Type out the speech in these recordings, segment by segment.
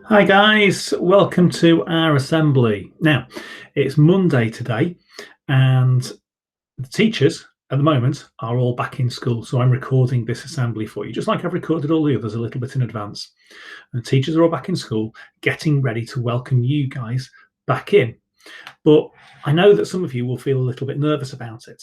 Hi guys, welcome to our assembly. Now, it's Monday today, and the teachers at the moment are all back in school. So I'm recording this assembly for you, just like I've recorded all the others a little bit in advance. And the teachers are all back in school, getting ready to welcome you guys back in. But I know that some of you will feel a little bit nervous about it.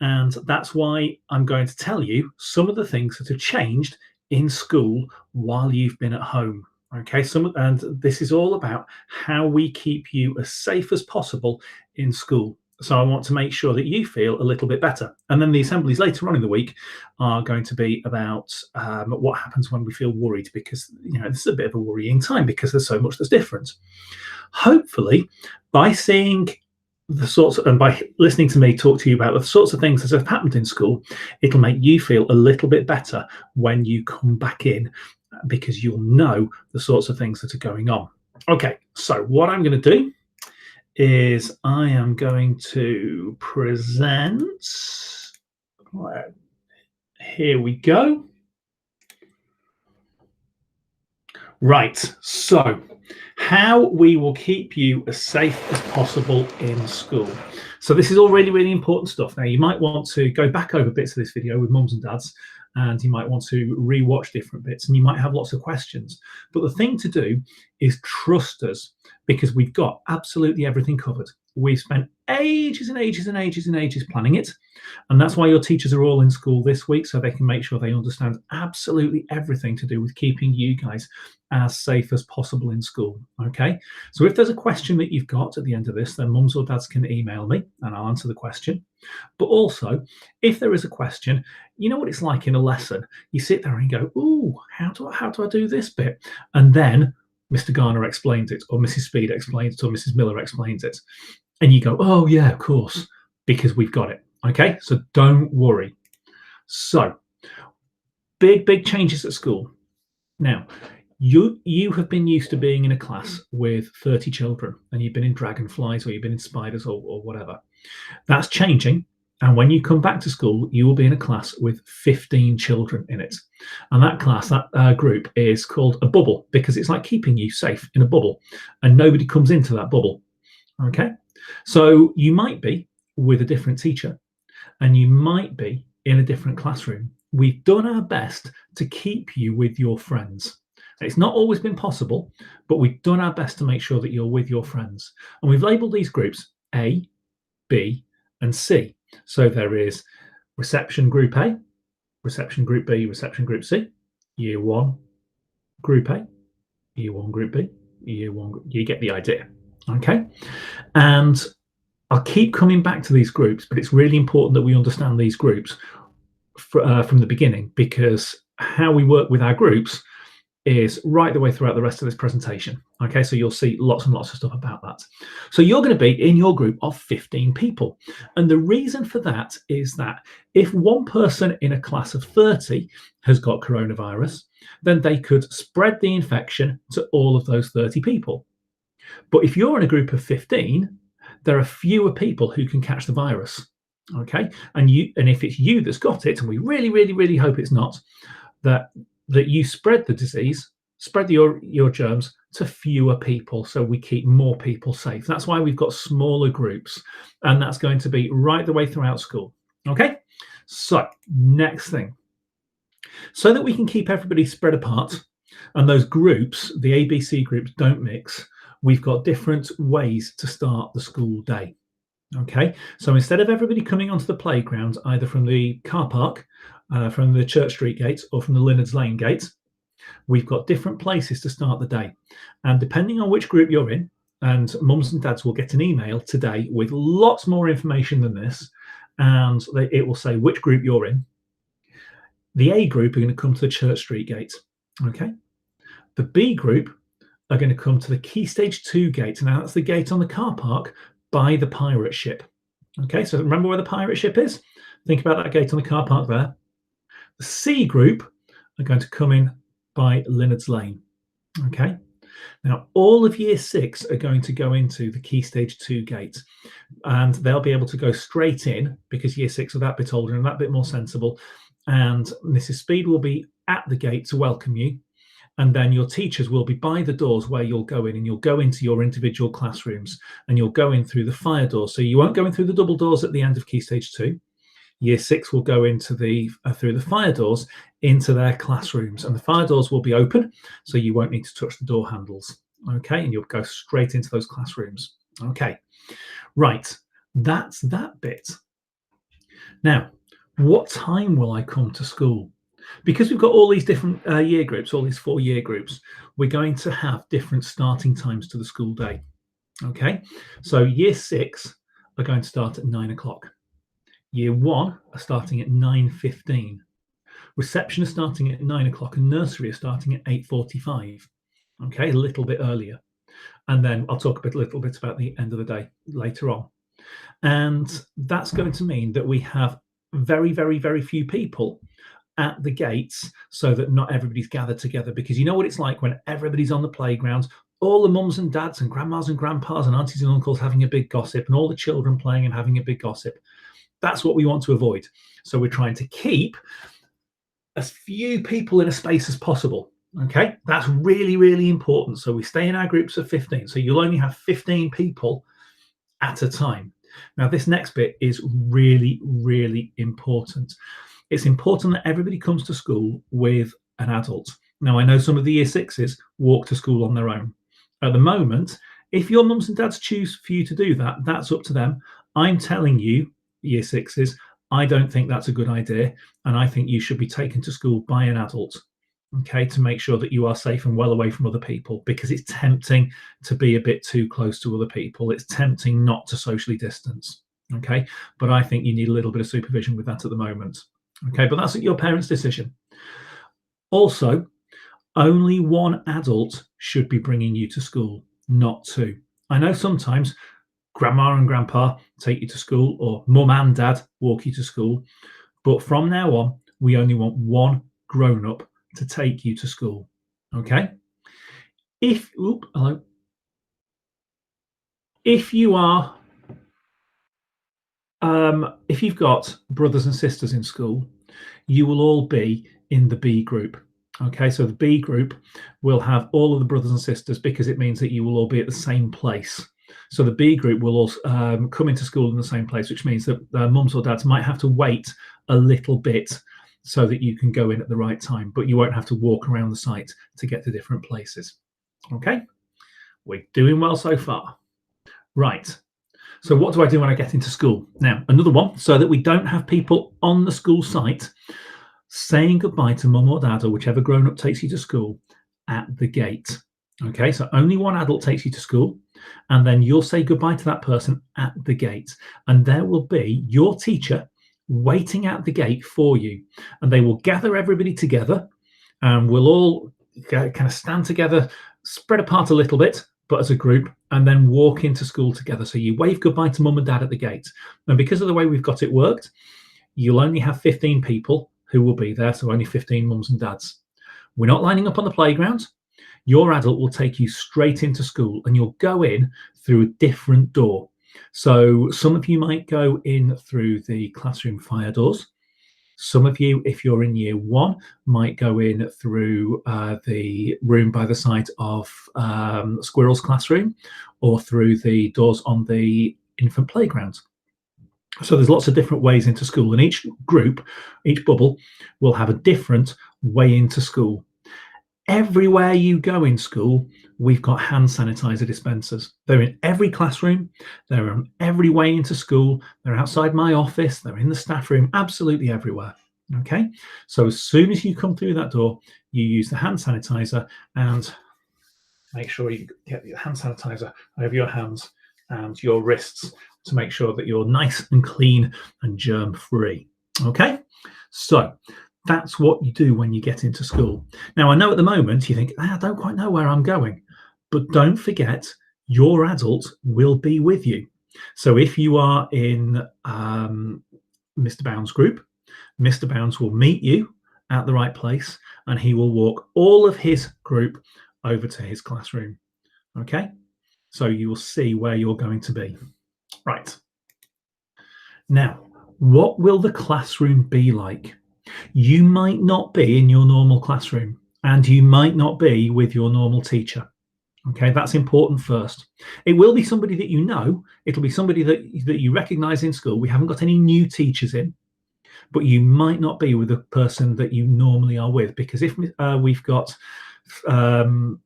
And that's why I'm going to tell you some of the things that have changed in school while you've been at home. Okay, and this is all about how we keep you as safe as possible in school. So I want to make sure that you feel a little bit better. And then the assemblies later on in the week are going to be about what happens when we feel worried, because this is a bit of a worrying time because there's so much that's different. Hopefully, by seeing the sorts and by listening to me talk to you about the sorts of things that have happened in school, it'll make you feel a little bit better when you come back in, because you'll know the sorts of things that are going on. Okay, so what I'm going to do is I am going to present. Here we go. Right, so how we will keep you as safe as possible in school. So this is all really, really important stuff. Now, you might want to go back over bits of this video with mums and dads, and you might want to re-watch different bits, and you might have lots of questions. But the thing to do is trust us, because we've got absolutely everything covered. We've spent ages and ages and ages and ages planning it. And that's why your teachers are all in school this week, so they can make sure they understand absolutely everything to do with keeping you guys as safe as possible in school. Okay, so if there's a question that you've got at the end of this, then mums or dads can email me and I'll answer the question. But also, if there is a question, you know what it's like in a lesson. You sit there and you go, "Ooh, how do I do this bit?" And then Mr. Garner explains it, or Mrs. Speed explains it, or Mrs. Miller explains it, and you go, "Oh yeah, of course," because we've got it. Okay, so don't worry. So big changes at school. Now, you have been used to being in a class with 30 children, and you've been in dragonflies, or you've been in spiders, or whatever. That's changing. And when you come back to school, you will be in a class with 15 children in it. And that class, that group, is called a bubble, because it's like keeping you safe in a bubble, and nobody comes into that bubble. Okay, so you might be with a different teacher, and you might be in a different classroom. We've done our best to keep you with your friends. It's not always been possible, but we've done our best to make sure that you're with your friends. And we've labeled these groups A, B, and C. So there is reception group A, reception group B, reception group C, year one group A, year one group B, year one. You get the idea. Okay. And I'll keep coming back to these groups, but it's really important that we understand these groups from the beginning, because how we work with our groups is right the way throughout the rest of this presentation. Okay, so you'll see lots and lots of stuff about that. So you're going to be in your group of 15 people. And the reason for that is that if one person in a class of 30 has got coronavirus, then they could spread the infection to all of those 30 people. But if you're in a group of 15, there are fewer people who can catch the virus. Okay, and if it's you that's got it, and we really, really, really hope it's not, that you spread the disease, spread your germs to fewer people, so we keep more people safe. That's why we've got smaller groups, and that's going to be right the way throughout school. Okay, so next thing, so that we can keep everybody spread apart and those groups, the ABC groups, don't mix, we've got different ways to start the school day. Okay, so instead of everybody coming onto the playground, either from the car park, from the Church Street gate, or from the Linnards Lane gate, we've got different places to start the day. And depending on which group you're in, and mums and dads will get an email today with lots more information than this, and it will say which group you're in. The A group are going to come to the Church Street gate. Okay, the B group are going to come to the Key Stage 2 gate. Now that's the gate on the car park by the pirate ship. Okay, so remember where the pirate ship is? Think about that gate on the car park there. The C group are going to come in by Linnards Lane. Okay, now all of year 6 are going to go into the Key Stage 2 gate, and they'll be able to go straight in because year 6 are that bit older and that bit more sensible, and Mrs. Speed will be at the gate to welcome you. and then your teachers will be by the doors where you'll go in, and you'll go into your individual classrooms, and you'll go in through the fire door. So you won't go in through the double doors at the end of Key Stage 2. Year 6 will go into the through the fire doors into their classrooms, and the fire doors will be open, so you won't need to touch the door handles. Okay, and you'll go straight into those classrooms. Okay, right, that's that bit. Now, what time will I come to school? Because we've got all these different year groups, all these 4 year groups, we're going to have different starting times to the school day. Okay, so year 6 are going to start at 9 o'clock. Year 1 are starting at 9:15. Reception is starting at 9 o'clock, and nursery is starting at 8:45. Okay, a little bit earlier. And then I'll talk a little bit about the end of the day later on. And that's going to mean that we have very, very, very few people at the gates, so that not everybody's gathered together. Because you know what it's like when everybody's on the playgrounds, all the mums and dads and grandmas and grandpas and aunties and uncles having a big gossip, and all the children playing and having a big gossip. That's what we want to avoid. So we're trying to keep as few people in a space as possible. Okay, that's really, really important. So we stay in our groups of 15. So you'll only have 15 people at a time. Now, this next bit is really, really important. It's important that everybody comes to school with an adult. Now, I know some of the year 6s walk to school on their own. At the moment, if your mums and dads choose for you to do that, that's up to them. I'm telling you, year 6s, I don't think that's a good idea, and I think you should be taken to school by an adult, okay, to make sure that you are safe and well away from other people, because it's tempting to be a bit too close to other people. It's tempting not to socially distance, okay, but I think you need a little bit of supervision with that at the moment. Okay, but that's your parents' decision. Also, only one adult should be bringing you to school, not two. I know sometimes grandma and grandpa take you to school, or mum and dad walk you to school, but from now on, we only want one grown-up to take you to school. Okay? If hello. If you are if you've got brothers and sisters in school, you will all be in the B group. Okay, so the B group will have all of the brothers and sisters, because it means that you will all be at the same place. So the B group will all come into school in the same place, which means that mums or dads might have to wait a little bit so that you can go in at the right time, but you won't have to walk around the site to get to different places. Okay, we're doing well so far. Right. So what do I do when I get into school? Now, another one, so that we don't have people on the school site, saying goodbye to mum or dad, or whichever grown-up takes you to school, at the gate. Okay, so only one adult takes you to school, and then you'll say goodbye to that person at the gate. And there will be your teacher waiting at the gate for you. And they will gather everybody together, and we'll all kind of stand together, spread apart a little bit, but as a group, and then walk into school together. So you wave goodbye to mum and dad at the gate. And because of the way we've got it worked, you'll only have 15 people who will be there, so only 15 mums and dads. We're not lining up on the playground. Your adult will take you straight into school, and you'll go in through a different door. So some of you might go in through the classroom fire doors. Some of you, if you're in year 1, might go in through the room by the side of Squirrel's classroom, or through the doors on the infant playground. So there's lots of different ways into school, and each group, each bubble, will have a different way into school. Everywhere you go in school, we've got hand sanitizer dispensers. They're in every classroom. They're on every way into school. They're outside my office. They're in the staff room, absolutely everywhere. Okay, so as soon as you come through that door, you use the hand sanitizer, and make sure you get the hand sanitizer over your hands and your wrists to make sure that you're nice and clean and germ free. Okay, so that's what you do when you get into school. Now, I know at the moment you think, I don't quite know where I'm going, but don't forget, your adult will be with you. So if you are in Mr. Bounds' group, Mr. Bounds will meet you at the right place, and he will walk all of his group over to his classroom. Okay, so you will see where you're going to be. Right. Now, what will the classroom be like? You might not be in your normal classroom. and you might not be with your normal teacher. Okay, that's important first. It will be somebody that you know. It'll be somebody that you recognize in school. We haven't got any new teachers in, but you might not be with the person that you normally are with, because if we've got um,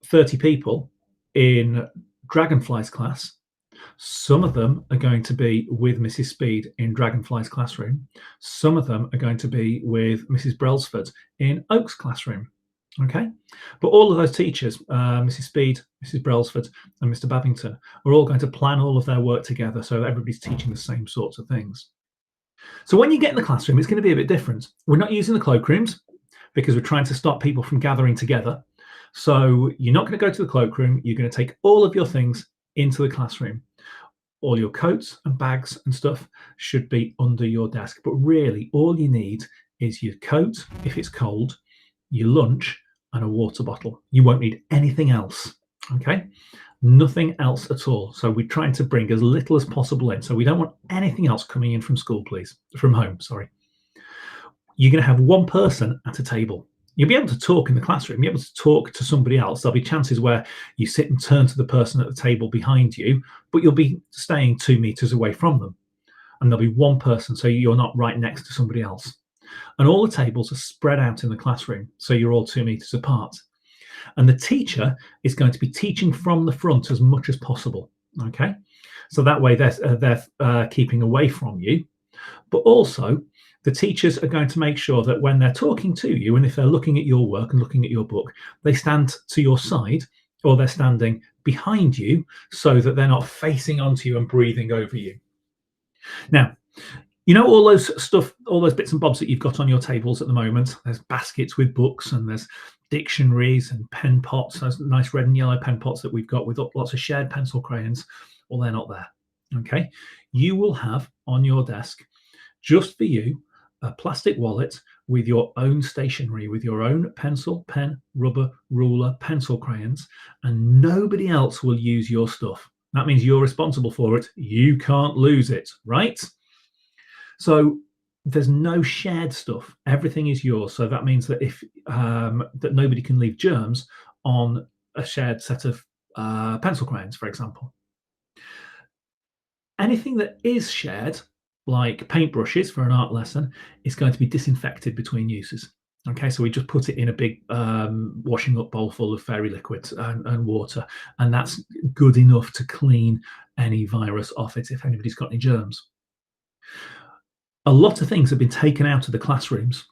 30 people in Dragonfly's class, some of them are going to be with Mrs. Speed in Dragonfly's classroom. Some of them are going to be with Mrs. Brailsford in Oak's classroom. Okay, but all of those teachers, Mrs. Speed, Mrs. Brailsford, and Mr. Babington, are all going to plan all of their work together, so everybody's teaching the same sorts of things. So when you get in the classroom, it's going to be a bit different. We're not using the cloakrooms because we're trying to stop people from gathering together. So you're not going to go to the cloakroom. You're going to take all of your things into the classroom. All your coats and bags and stuff should be under your desk. But really, all you need is your coat, if it's cold, your lunch, and a water bottle. You won't need anything else. Okay? Nothing else at all. So we're trying to bring as little as possible in. So we don't want anything else coming in from school, please. From home, sorry. You're going to have one person at a table. You'll be able to talk in the classroom. You'll be able to talk to somebody else. There'll be chances where you sit and turn to the person at the table behind you, but you'll be staying 2 meters away from them. And there'll be one person, so you're not right next to somebody else. And all the tables are spread out in the classroom, so you're all 2 meters apart. And the teacher is going to be teaching from the front as much as possible. Okay, so that way they're keeping away from you, but also the teachers are going to make sure that when they're talking to you, and if they're looking at your work and looking at your book, they stand to your side or they're standing behind you so that they're not facing onto you and breathing over you. Now, you know all those bits and bobs that you've got on your tables at the moment. There's baskets with books, and there's dictionaries and pen pots. Those nice red and yellow pen pots that we've got with lots of shared pencil crayons. Well, they're not there. Okay, you will have on your desk, just for you, a plastic wallet with your own stationery, with your own pencil, pen, rubber, ruler, pencil crayons, and nobody else will use your stuff. That means you're responsible for it. You can't lose it, right? So there's no shared stuff. Everything is yours. So that means that if that nobody can leave germs on a shared set of pencil crayons, for example. Anything that is shared, like paintbrushes for an art lesson, is going to be disinfected between uses. Okay, so we just put it in a big washing up bowl full of fairy liquids and water, and that's good enough to clean any virus off it if anybody's got any germs. A lot of things have been taken out of the classrooms.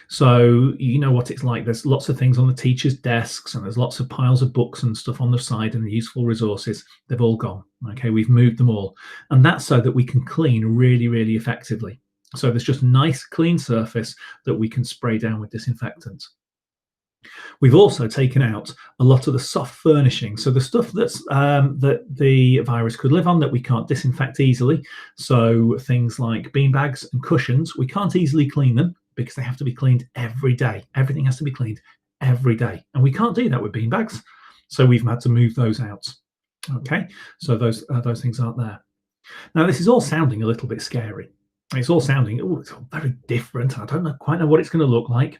So you know what it's like. There's lots of things on the teachers' desks, and there's lots of piles of books and stuff on the side and the useful resources. They've all gone. Okay, we've moved them all. And that's so that we can clean really, really effectively. So there's just a nice clean surface that we can spray down with disinfectant. We've also taken out a lot of the soft furnishings, so the stuff that's that the virus could live on that we can't disinfect easily. So things like beanbags and cushions, we can't easily clean them because they have to be cleaned every day. Everything has to be cleaned every day, and we can't do that with beanbags. So we've had to move those out. Okay, so those things aren't there. Now this is all sounding a little bit scary. It's all sounding, oh, it's all very different. I don't quite know what it's going to look like.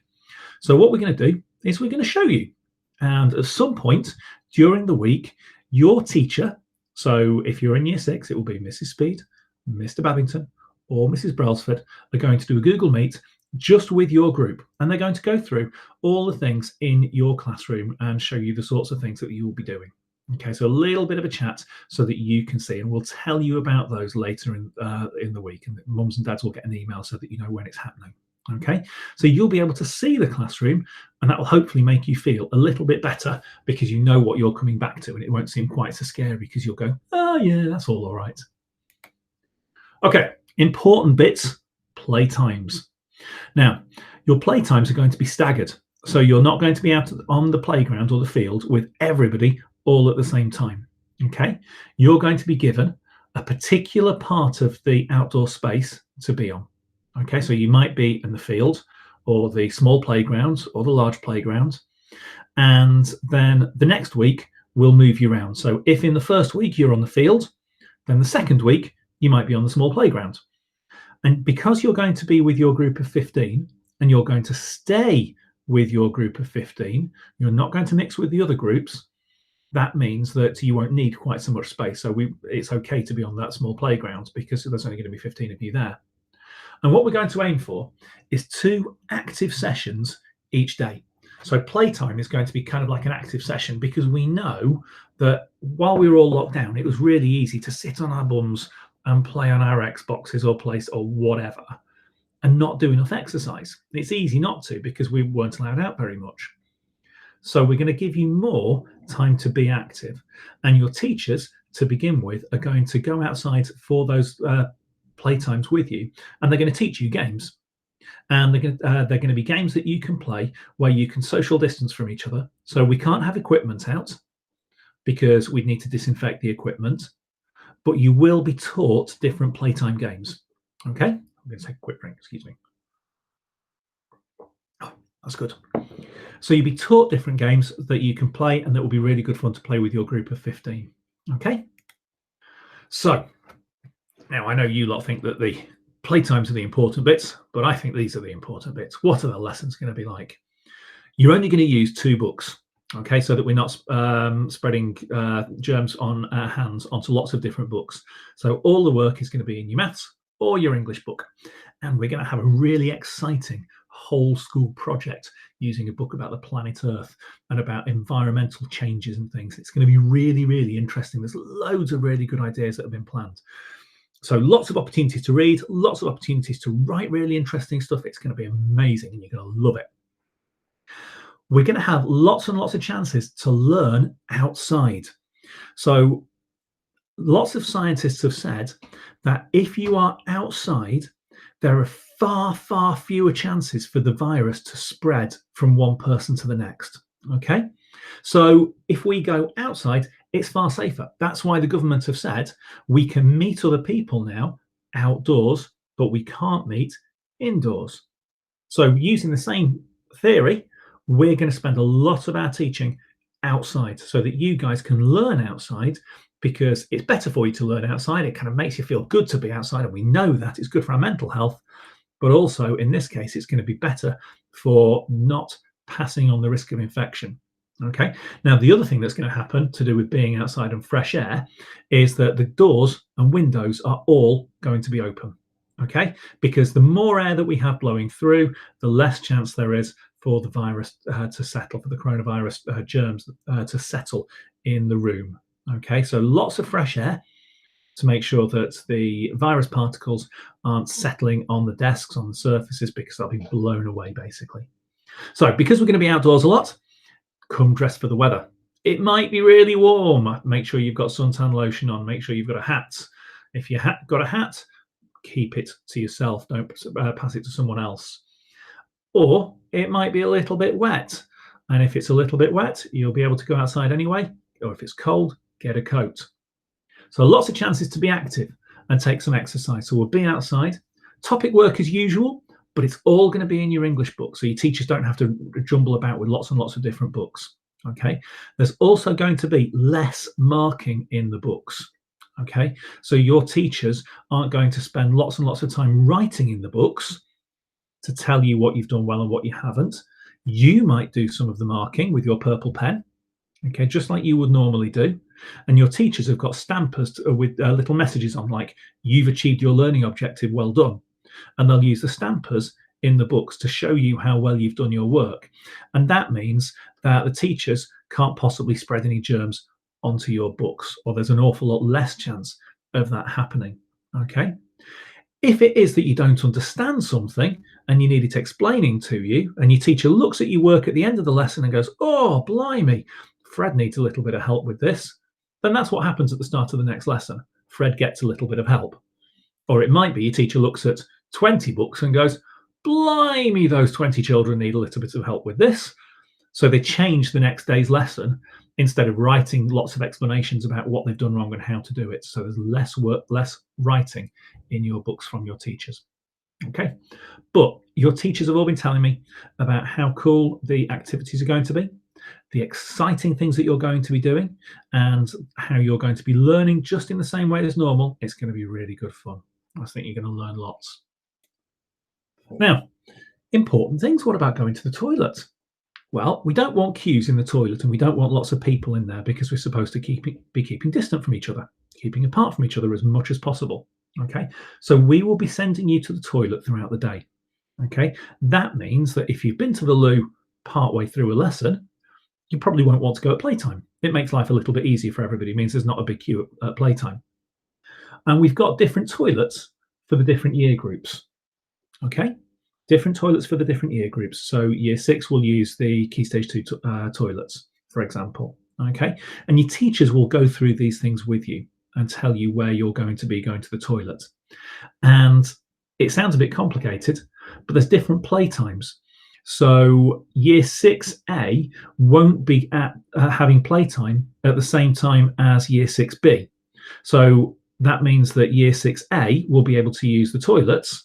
So what we're going to do is we're going to show you. And at some point during the week, your teacher, so if you're in year 6, it will be Mrs. Speed, Mr. Babington, or Mrs. Brailsford, are going to do a Google Meet just with your group. And they're going to go through all the things in your classroom and show you the sorts of things that you will be doing. Okay, so a little bit of a chat so that you can see, and we'll tell you about those later in the week. And mums and dads will get an email so that you know when it's happening. Okay, so you'll be able to see the classroom, and that will hopefully make you feel a little bit better because you know what you're coming back to, and it won't seem quite so scary because you'll go, oh yeah, that's all right. Okay, important bits, playtimes. Now, your playtimes are going to be staggered. So you're not going to be out on the playground or the field with everybody all at the same time. Okay, you're going to be given a particular part of the outdoor space to be on. Okay, so you might be in the field or the small playgrounds or the large playgrounds. And then the next week, we'll move you around. So if in the first week you're on the field, then the second week, you might be on the small playground. And because you're going to be with your group of 15 and you're going to stay with your group of 15. You're not going to mix with the other groups. That means that you won't need quite so much space. So it's okay to be on that small playground because there's only going to be 15 of you there. And what we're going to aim for is 2 active sessions each day. So playtime is going to be kind of like an active session because we know that while we were all locked down, it was really easy to sit on our bums and play on our Xboxes or place or whatever and not do enough exercise. It's easy not to because we weren't allowed out very much. So we're going to give you more time to be active. And your teachers, to begin with, are going to go outside for those playtimes with you, and they're going to teach you games. And they're going to be games that you can play where you can social distance from each other. So we can't have equipment out because we'd need to disinfect the equipment, but you will be taught different playtime games. Okay, I'm going to take a quick drink, excuse me. Oh, that's good. So you'll be taught different games that you can play and that will be really good fun to play with your group of 15. Okay, so now I know you lot think that the playtimes are the important bits, but I think these are the important bits. What are the lessons going to be like? You're only going to use 2 books, okay, so that we're not spreading germs on our hands onto lots of different books. So all the work is going to be in your maths or your English book. And we're going to have a really exciting whole school project using a book about the planet Earth and about environmental changes and things. It's going to be really, really interesting. There's loads of really good ideas that have been planned. So lots of opportunities to read, lots of opportunities to write really interesting stuff. It's going to be amazing and you're going to love it. We're going to have lots and lots of chances to learn outside. So lots of scientists have said that if you are outside, there are far, far fewer chances for the virus to spread from one person to the next. Okay, so if we go outside, it's far safer. That's why the government have said we can meet other people now outdoors, but we can't meet indoors. So using the same theory, we're going to spend a lot of our teaching outside so that you guys can learn outside, because it's better for you to learn outside. It kind of makes you feel good to be outside, and we know that it's good for our mental health, but also in this case, it's going to be better for not passing on the risk of infection. Okay. Now, the other thing that's going to happen to do with being outside and fresh air is that the doors and windows are all going to be open. Okay. Because the more air that we have blowing through, the less chance there is for the virus to settle, for the coronavirus germs to settle in the room. Okay. So lots of fresh air to make sure that the virus particles aren't settling on the desks, on the surfaces, because they'll be blown away, basically. So because we're going to be outdoors a lot, come dressed for the weather. It might be really warm. Make sure you've got suntan lotion on. Make sure you've got a hat. If you got a hat, keep it to yourself. Don't pass it to someone else. Or it might be a little bit wet. And if it's a little bit wet, you'll be able to go outside anyway. Or if it's cold, get a coat. So lots of chances to be active and take some exercise. So we'll be outside. Topic work as usual, but it's all going to be in your English book. So your teachers don't have to jumble about with lots and lots of different books. Okay. There's also going to be less marking in the books. Okay. So your teachers aren't going to spend lots and lots of time writing in the books to tell you what you've done well and what you haven't. You might do some of the marking with your purple pen. Okay, just like you would normally do. And your teachers have got stampers with little messages on, like, you've achieved your learning objective, well done. And they'll use the stampers in the books to show you how well you've done your work. And that means that the teachers can't possibly spread any germs onto your books, or there's an awful lot less chance of that happening. Okay. If it is that you don't understand something and you need it explaining to you, and your teacher looks at your work at the end of the lesson and goes, oh, blimey, Fred needs a little bit of help with this, then that's what happens at the start of the next lesson. Fred gets a little bit of help. Or it might be your teacher looks at 20 books and goes, blimey, those 20 children need a little bit of help with this. So they change the next day's lesson instead of writing lots of explanations about what they've done wrong and how to do it. So there's less work, less writing in your books from your teachers. Okay. But your teachers have all been telling me about how cool the activities are going to be, the exciting things that you're going to be doing, and how you're going to be learning just in the same way as normal. It's going to be really good fun. I think you're going to learn lots. Now, important things. What about going to the toilet? Well, we don't want queues in the toilet and we don't want lots of people in there because we're supposed to be keeping distant from each other, keeping apart from each other as much as possible. Okay. So we will be sending you to the toilet throughout the day. Okay. That means that if you've been to the loo partway through a lesson, you probably won't want to go at playtime. It makes life a little bit easier for everybody. It means there's not a big queue at playtime. And we've got different toilets for the different year groups. Okay. Different toilets for the different year groups. So year six will use the Key Stage 2 toilets, for example. Okay. And your teachers will go through these things with you and tell you where you're going to be going to the toilet. And it sounds a bit complicated, but there's different play times. So year 6A won't be having playtime at the same time as year 6B. So that means that year 6A will be able to use the toilets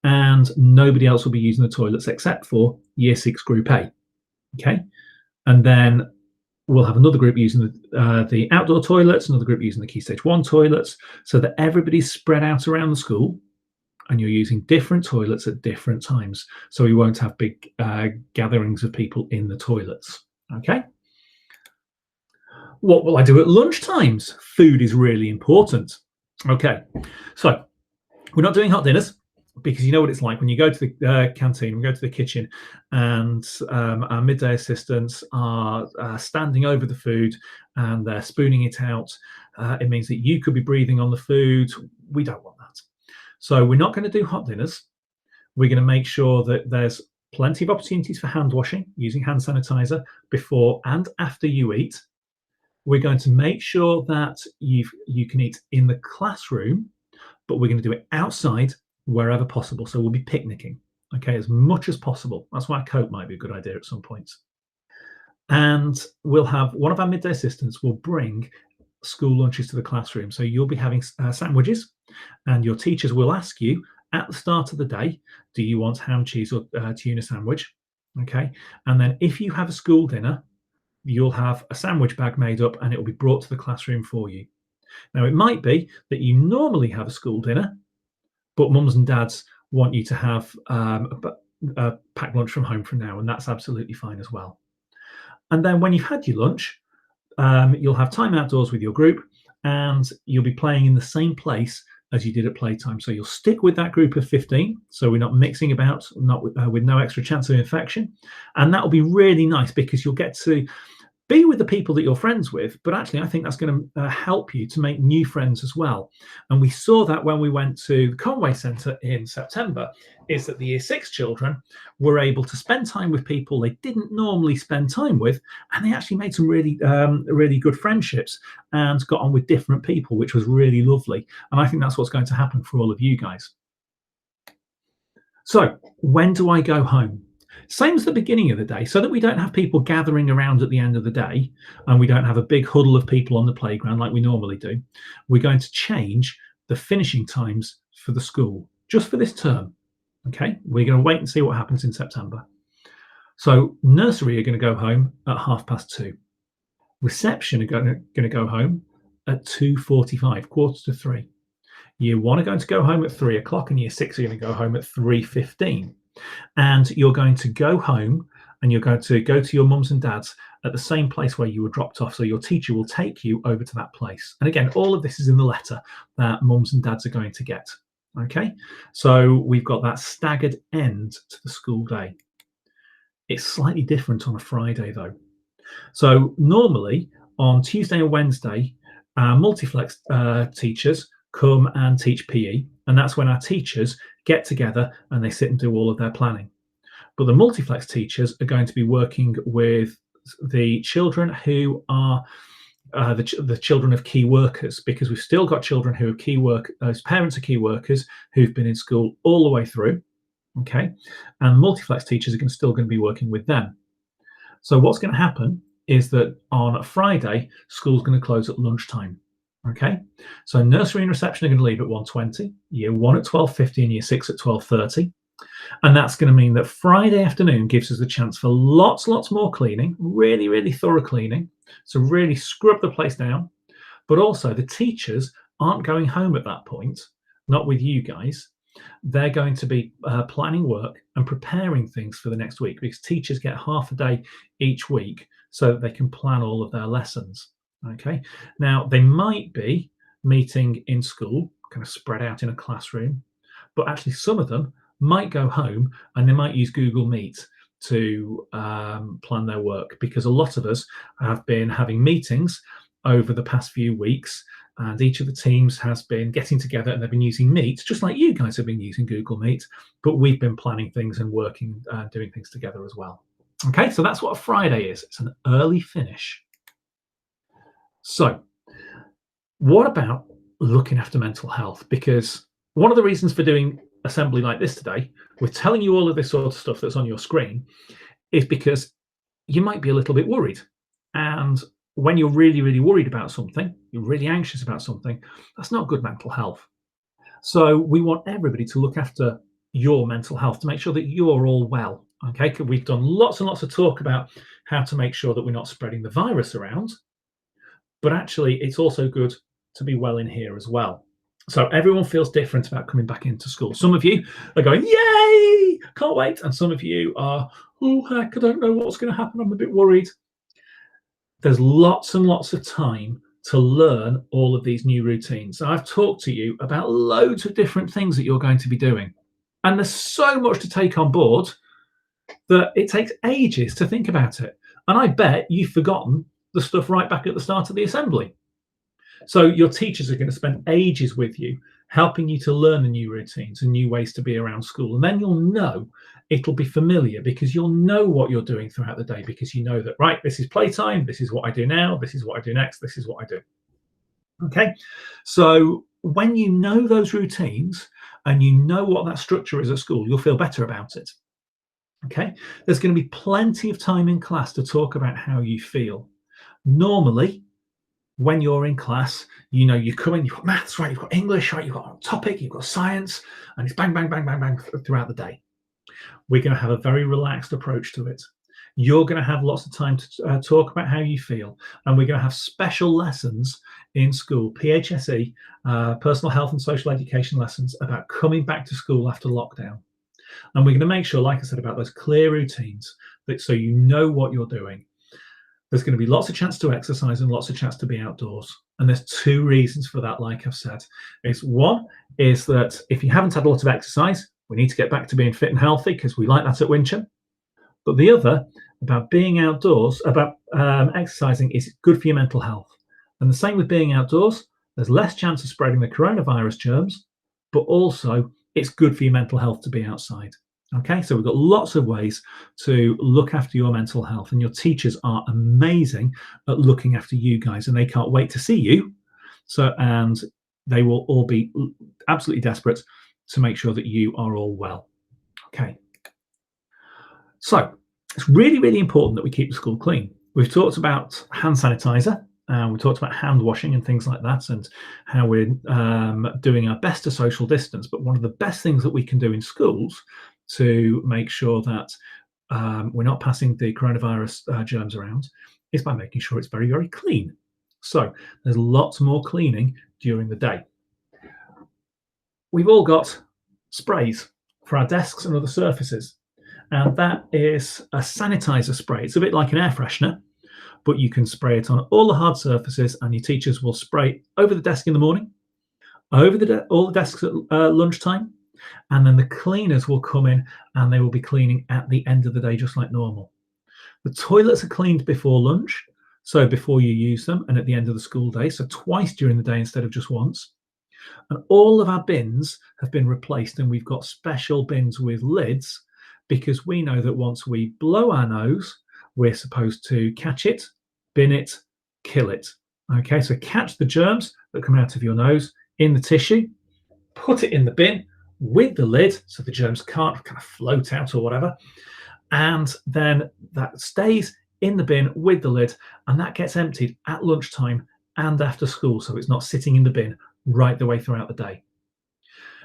and nobody else will be using the toilets except for year 6 group A. Okay. And then we'll have another group using the outdoor toilets, another group using the Key Stage 1 toilets, so that everybody's spread out around the school and you're using different toilets at different times. So we won't have big gatherings of people in the toilets. Okay. What will I do at lunch times? Food is really important. Okay. So we're not doing hot dinners because you know what it's like when you go to the canteen, we go to the kitchen, and our midday assistants are standing over the food and they're spooning it out. It means that you could be breathing on the food. We don't want that. So we're not going to do hot dinners. We're going to make sure that there's plenty of opportunities for hand washing using hand sanitizer before and after you eat. We're going to make sure that you can eat in the classroom, but we're going to do it outside wherever possible. So we'll be picnicking, okay, as much as possible. That's why a coat might be a good idea at some points. And we'll have one of our midday assistants will bring school lunches to the classroom. So you'll be having sandwiches, and your teachers will ask you at the start of the day, do you want ham, cheese, or tuna sandwich? Okay. And then if you have a school dinner, you'll have a sandwich bag made up and it will be brought to the classroom for you. Now, it might be that you normally have a school dinner, but mums and dads want you to have a packed lunch from home from now, and that's absolutely fine as well. And then when you've had your lunch, you'll have time outdoors with your group, and you'll be playing in the same place as you did at playtime. So you'll stick with that group of 15, so we're not mixing about, not with no extra chance of infection. And that will be really nice because you'll get to be with the people that you're friends with, but actually I think that's going to help you to make new friends as well. And we saw that when we went to the Conway Centre in September, is that the year 6 children were able to spend time with people they didn't normally spend time with, and they actually made some really good friendships and got on with different people, which was really lovely. And I think that's what's going to happen for all of you guys. So when do I go home? Same as the beginning of the day, so that we don't have people gathering around at the end of the day and we don't have a big huddle of people on the playground like we normally do. We're going to change the finishing times for the school just for this term. Okay, we're going to wait and see what happens in September. So nursery are going to go home at 2:30. Reception are going to go home at 2:45, quarter to 3. Year 1 are going to go home at 3 o'clock, and year 6 are going to go home at 3:15. And you're going to go home and you're going to go to your mums and dads at the same place where you were dropped off. So your teacher will take you over to that place. And again, all of this is in the letter that mums and dads are going to get. Okay, so we've got that staggered end to the school day. It's slightly different on a Friday though. So normally on Tuesday and Wednesday, our multiflex teachers come and teach PE, and that's when our teachers get together and they sit and do all of their planning. But the multiflex teachers are going to be working with the children who are the children of key workers, because we've still got children who are key work, parents are key workers who've been in school all the way through. Okay, and multiflex teachers are still going to be working with them. So what's going to happen is that on a Friday, school's going to close at lunchtime. Okay, so nursery and reception are going to leave at 1:20, year 1 at 12:50, and year 6 at 12:30. And that's going to mean that Friday afternoon gives us a chance for lots more cleaning, really thorough cleaning. So really scrub the place down. But also the teachers aren't going home at that point, not with you guys. they're going to be planning work and preparing things for the next week, because teachers get half a day each week so that they can plan all of their lessons. Okay. Now, they might be meeting in school, kind of spread out in a classroom, but actually some of them might go home and they might use Google Meet to plan their work, because a lot of us have been having meetings over the past few weeks, and each of the teams has been getting together and they've been using Meet, just like you guys have been using Google Meet, but we've been planning things and working, doing things together as well. Okay, so that's what a Friday is. It's an early finish. So what about looking after mental health? Because one of the reasons for doing assembly like this today, with telling you all of this sort of stuff that's on your screen, is because you might be a little bit worried. And when you're really, really worried about something, you're really anxious about something, that's not good mental health. So we want everybody to look after your mental health to make sure that you're all well. Okay, we've done lots and lots of talk about how to make sure that we're not spreading the virus around, but actually it's also good to be well in here as well. So everyone feels different about coming back into school. Some of you are going, yay, can't wait. And some of you are, oh, heck, I don't know what's going to happen. I'm a bit worried. There's lots and lots of time to learn all of these new routines. So I've talked to you about loads of different things that you're going to be doing. And there's so much to take on board that it takes ages to think about it. And I bet you've forgotten the stuff right back at the start of the assembly. So your teachers are going to spend ages with you, helping you to learn the new routines and new ways to be around school. And then you'll know, it'll be familiar, because you'll know what you're doing throughout the day, because you know that, right, this is playtime, this is what I do now, this is what I do next, this is what I do. Okay. So when you know those routines and you know what that structure is at school, you'll feel better about it. Okay. There's going to be plenty of time in class to talk about how you feel. Normally, when you're in class, you know, you come in, you've got maths, right? You've got English, right? You've got a topic, you've got science, and it's bang, bang, bang, bang, bang throughout the day. We're going to have a very relaxed approach to it. You're going to have lots of time to talk about how you feel, and we're going to have special lessons in school, PHSE, personal health and social education lessons about coming back to school after lockdown. And we're going to make sure, like I said, about those clear routines, that so you know what you're doing. There's going to be lots of chance to exercise and lots of chance to be outdoors. And there's two reasons for that, like I've said. It's one is that if you haven't had a lot of exercise, we need to get back to being fit and healthy, because we like that at Wincham. But the other, about being outdoors, about exercising, is good for your mental health. And the same with being outdoors. There's less chance of spreading the coronavirus germs, but also it's good for your mental health to be outside. Okay, so we've got lots of ways to look after your mental health, and your teachers are amazing at looking after you guys, and they can't wait to see you. So, and they will all be absolutely desperate to make sure that you are all well. Okay, so it's really, really important that we keep the school clean. We've talked about hand sanitizer, we talked about hand washing and things like that, and how we're doing our best to social distance. But one of the best things that we can do in schools to make sure that we're not passing the coronavirus germs around is by making sure it's very, very clean. So there's lots more cleaning during the day. We've all got sprays for our desks and other surfaces, and that is a sanitizer spray. It's a bit like an air freshener, but you can spray it on all the hard surfaces, and your teachers will spray over the desk in the morning, over all the desks at lunchtime, and then the cleaners will come in and they will be cleaning at the end of the day, just like normal. The toilets are cleaned before lunch, so before you use them, and at the end of the school day, so twice during the day instead of just once. And all of our bins have been replaced, and we've got special bins with lids, because we know that once we blow our nose, we're supposed to catch it, bin it, kill it. Okay, so catch the germs that come out of your nose in the tissue, put it in the bin with the lid so the germs can't kind of float out or whatever, and then that stays in the bin with the lid, and that gets emptied at lunchtime and after school, so it's not sitting in the bin right the way throughout the day.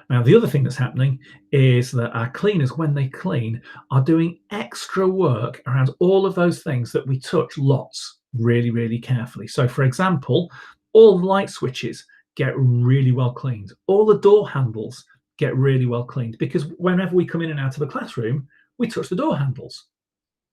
Now, the other thing that's happening is that our cleaners, when they clean, are doing extra work around all of those things that we touch lots really, really carefully. So, for example, all the light switches get really well cleaned. All the door handles get really well cleaned, because whenever we come in and out of a classroom, we touch the door handles.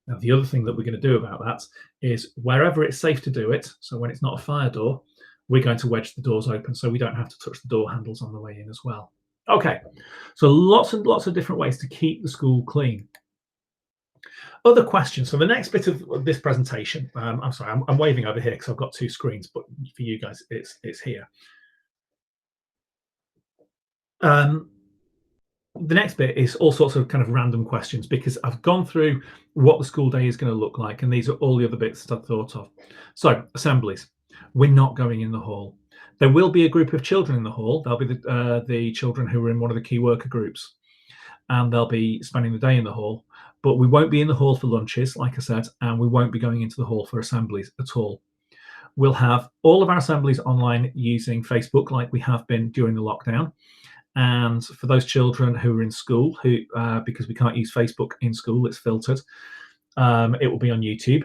Now, the other thing that we're going to do about that is wherever it's safe to do it, so when it's not a fire door, we're going to wedge the doors open so we don't have to touch the door handles on the way in as well. Okay, so lots and lots of different ways to keep the school clean. Other questions. So the next bit of this presentation, I'm sorry, I'm waving over here because I've got two screens, but for you guys, it's here. The next bit is all sorts of kind of random questions, because I've gone through what the school day is going to look like, and these are all the other bits that I've thought of. So assemblies, we're not going in the hall. There will be a group of children in the hall. There'll be the children who are in one of the key worker groups, and they'll be spending the day in the hall, but we won't be in the hall for lunches, like I said, and we won't be going into the hall for assemblies at all. We'll have all of our assemblies online using Facebook, like we have been during the lockdown. And for those children who are in school, who because we can't use Facebook in school, it's filtered, it will be on YouTube.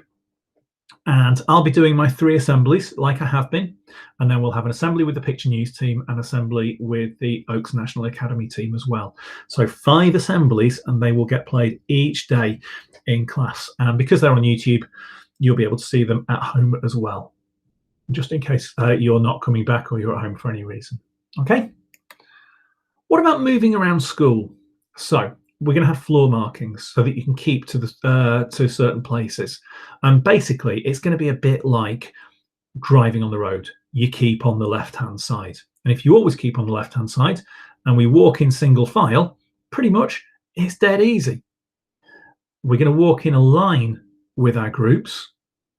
And I'll be doing my 3 assemblies like I have been, and then we'll have an assembly with the Picture News team and assembly with the Oaks National Academy team as well. So 5 assemblies, and they will get played each day in class. And because they're on YouTube, you'll be able to see them at home as well, just in case you're not coming back or you're at home for any reason. Okay. What about moving around school? So we're going to have floor markings so that you can keep to certain places. And basically, it's going to be a bit like driving on the road. You keep on the left-hand side. And if you always keep on the left-hand side and we walk in single file, pretty much it's dead easy. We're going to walk in a line with our groups,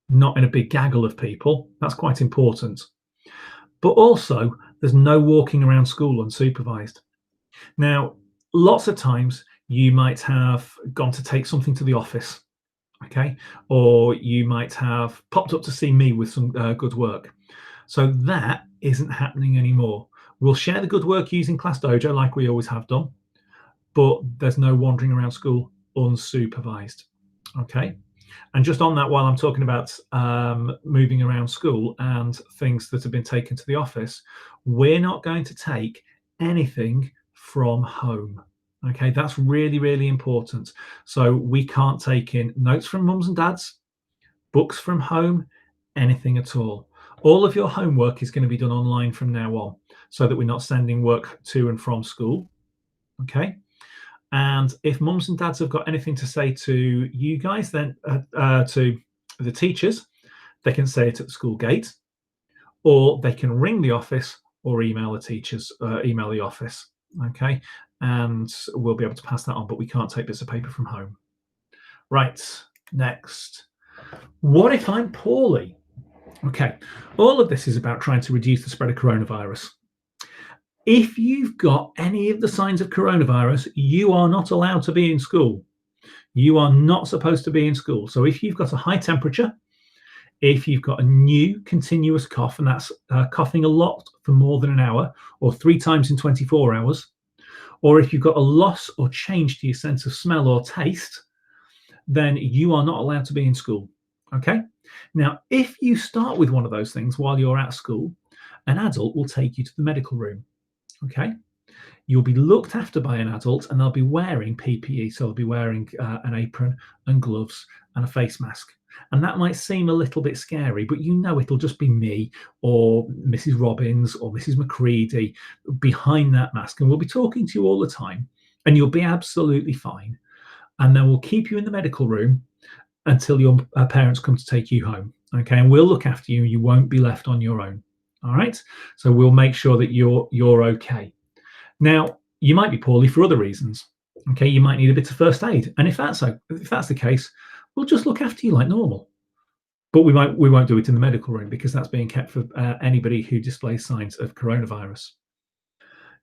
not in a big gaggle of people. That's quite important. But also, there's no walking around school unsupervised. Now, lots of times you might have gone to take something to the office, okay? Or you might have popped up to see me with some good work. So that isn't happening anymore. We'll share the good work using Class Dojo like we always have done, but there's no wandering around school unsupervised, okay? And just on that, while I'm talking about moving around school and things that have been taken to the office, we're not going to take anything from home. Okay, that's really, really important. So we can't take in notes from mums and dads, books from home, anything at all. All of your homework is going to be done online from now on, so that we're not sending work to and from school. Okay. And if mums and dads have got anything to say to you guys, then to the teachers, they can say it at the school gate, or they can ring the office or email the teachers, email the office. Okay, and we'll be able to pass that on, but we can't take bits of paper from home. Right, next. What if I'm poorly? Okay, all of this is about trying to reduce the spread of coronavirus. If you've got any of the signs of coronavirus, you are not allowed to be in school. You are not supposed to be in school. So if you've got a high temperature, if you've got a new continuous cough, and that's coughing a lot for more than an hour or 3 times in 24 hours, or if you've got a loss or change to your sense of smell or taste, then you are not allowed to be in school. Okay. Now, if you start with one of those things while you're at school, an adult will take you to the medical room. Okay. You'll be looked after by an adult, and they'll be wearing PPE. So they'll be wearing an apron and gloves and a face mask. And that might seem a little bit scary, but you know it'll just be me or Mrs. Robbins or Mrs. McCready behind that mask. And we'll be talking to you all the time, and you'll be absolutely fine. And then we'll keep you in the medical room until your parents come to take you home. Okay. And we'll look after you. You won't be left on your own. All right. So we'll make sure that you're okay. Now, you might be poorly for other reasons. Okay. You might need a bit of first aid. And if that's the case, we'll just look after you like normal. But we won't do it in the medical room, because that's being kept for anybody who displays signs of coronavirus.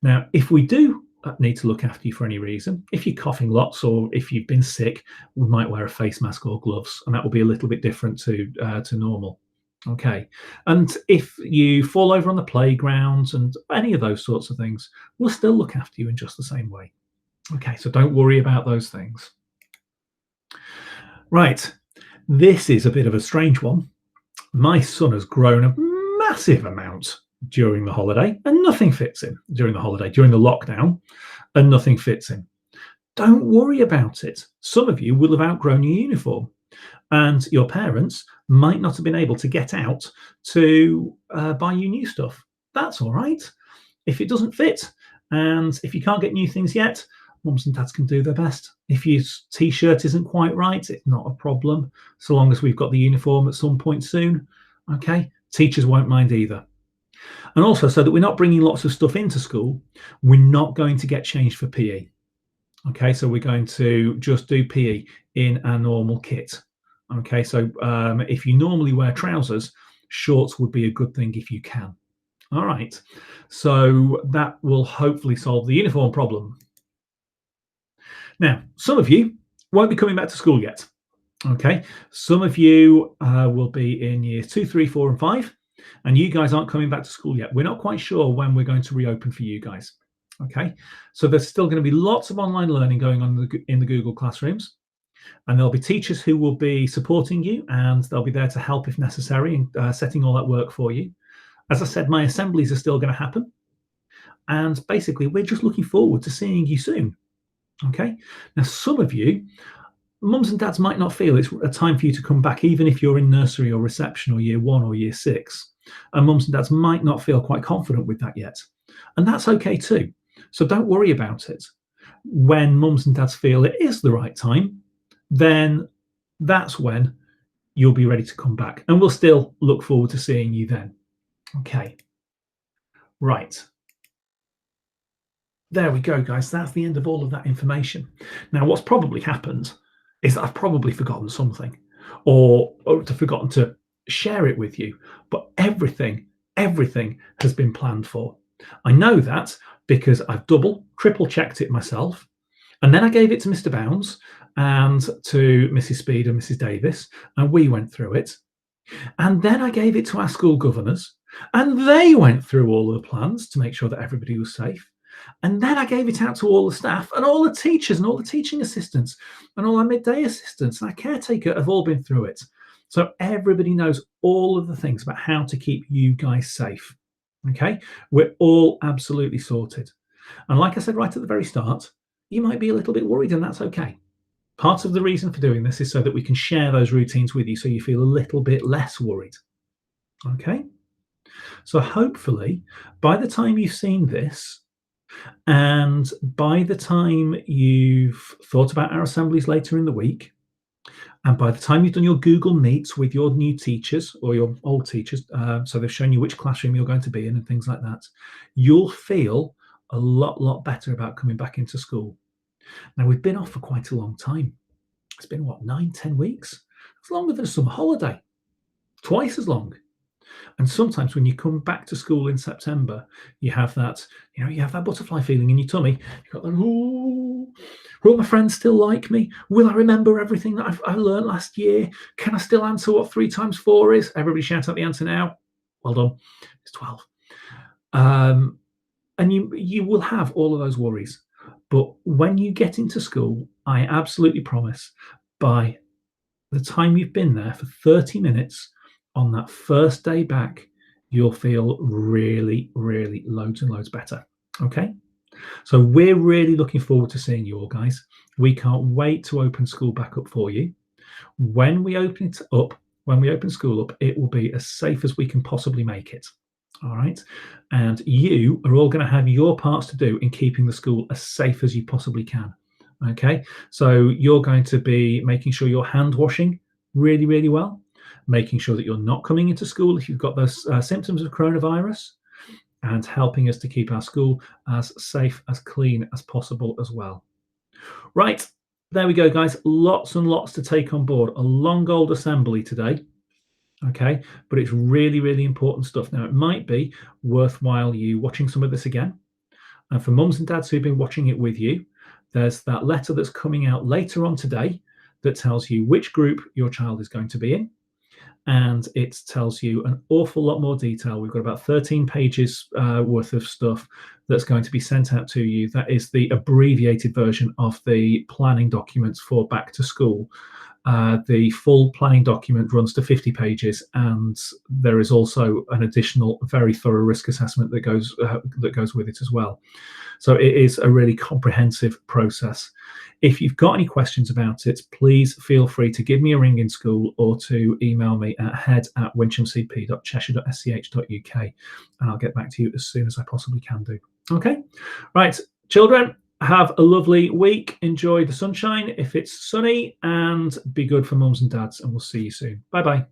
Now, if we do need to look after you for any reason, if you're coughing lots or if you've been sick, we might wear a face mask or gloves, and that will be a little bit different to normal. Okay. And if you fall over on the playground and any of those sorts of things, we'll still look after you in just the same way. Okay. So don't worry about those things. Right. This is a bit of a strange one. My son has grown a massive amount during the holiday, and nothing fits in during the holiday, during the lockdown. and nothing fits him. Don't worry about it. Some of you will have outgrown your uniform, and your parents might not have been able to get out to buy you new stuff. That's all right. If it doesn't fit, and if you can't get new things yet, mums and dads can do their best. If your t-shirt isn't quite right, it's not a problem, so long as we've got the uniform at some point soon. Okay, teachers won't mind either. And also, so that we're not bringing lots of stuff into school, we're not going to get changed for PE. Okay, so we're going to just do PE in our normal kit. Okay, so if you normally wear trousers, shorts would be a good thing if you can. All right, so that will hopefully solve the uniform problem. Now, some of you won't be coming back to school yet. Okay, some of you will be in years 2, 3, 4, and 5, and you guys aren't coming back to school yet. We're not quite sure when we're going to reopen for you guys. Okay, so there's still going to be lots of online learning going on in the Google Classrooms, and there'll be teachers who will be supporting you, and they'll be there to help if necessary in setting all that work for you. As I said, my assemblies are still going to happen, and basically we're just looking forward to seeing you soon. Okay, now some of you, mums and dads, might not feel it's a time for you to come back, even if you're in nursery or reception or year 1 or year 6, and mums and dads might not feel quite confident with that yet, and that's okay too. So don't worry about it. When mums and dads feel it is the right time, then that's when you'll be ready to come back, and we'll still look forward to seeing you then. Okay, right. There we go, guys. That's the end of all of that information. Now, what's probably happened is that I've probably forgotten something, or forgotten to share it with you, but everything has been planned for. I know that because I've double, triple checked it myself, and then I gave it to Mr. Bounds and to Mrs. Speed and Mrs. Davis, and we went through it. And then I gave it to our school governors, and they went through all of the plans to make sure that everybody was safe. And then I gave it out to all the staff and all the teachers and all the teaching assistants and all our midday assistants and our caretaker have all been through it. So everybody knows all of the things about how to keep you guys safe. Okay, we're all absolutely sorted. And like I said right at the very start, you might be a little bit worried, and that's okay. Part of the reason for doing this is so that we can share those routines with you so you feel a little bit less worried. Okay, so hopefully by the time you've seen this, and by the time you've thought about our assemblies later in the week, and by the time you've done your Google Meets with your new teachers or your old teachers, so they've shown you which classroom you're going to be in and things like that, you'll feel a lot better about coming back into school. Now, we've been off for quite a long time. It's been, what, 9-10 weeks? It's longer than a summer holiday, twice as long. And sometimes when you come back to school in September, you have that, you have that butterfly feeling in your tummy. You've got that, oh, will my friends still like me? Will I remember everything that I learned last year? Can I still answer what 3 times 4 is? Everybody shout out the answer now. Well done. It's 12. And you will have all of those worries. But when you get into school, I absolutely promise, by the time you've been there for 30 minutes, on that first day back, you'll feel really loads and loads better. Okay, so we're really looking forward to seeing you all, guys. We can't wait to open school back up for you. When we open school up, it will be as safe as we can possibly make it. All right, and you are all going to have your parts to do in keeping the school as safe as you possibly can. Okay, so you're going to be making sure you're hand washing really well, making sure that you're not coming into school if you've got those symptoms of coronavirus, and helping us to keep our school as safe, as clean as possible as well. Right, there we go, guys. Lots and lots to take on board. A long old assembly today. Okay, but it's really important stuff. Now, it might be worthwhile you watching some of this again. And for mums and dads who've been watching it with you, there's that letter that's coming out later on today that tells you which group your child is going to be in. And it tells you an awful lot more detail. We've got about 13 pages worth of stuff that's going to be sent out to you. That is the abbreviated version of the planning documents for back to school. The full planning document runs to 50 pages, and there is also an additional very thorough risk assessment that goes with it as well. So it is a really comprehensive process. If you've got any questions about it, please feel free to give me a ring in school or to email me at head@winchamcp.cheshire.sch.uk, and I'll get back to you as soon as I possibly can do. Okay, right, children, have a lovely week. Enjoy the sunshine if it's sunny, and be good for mums and dads, and we'll see you soon. Bye bye.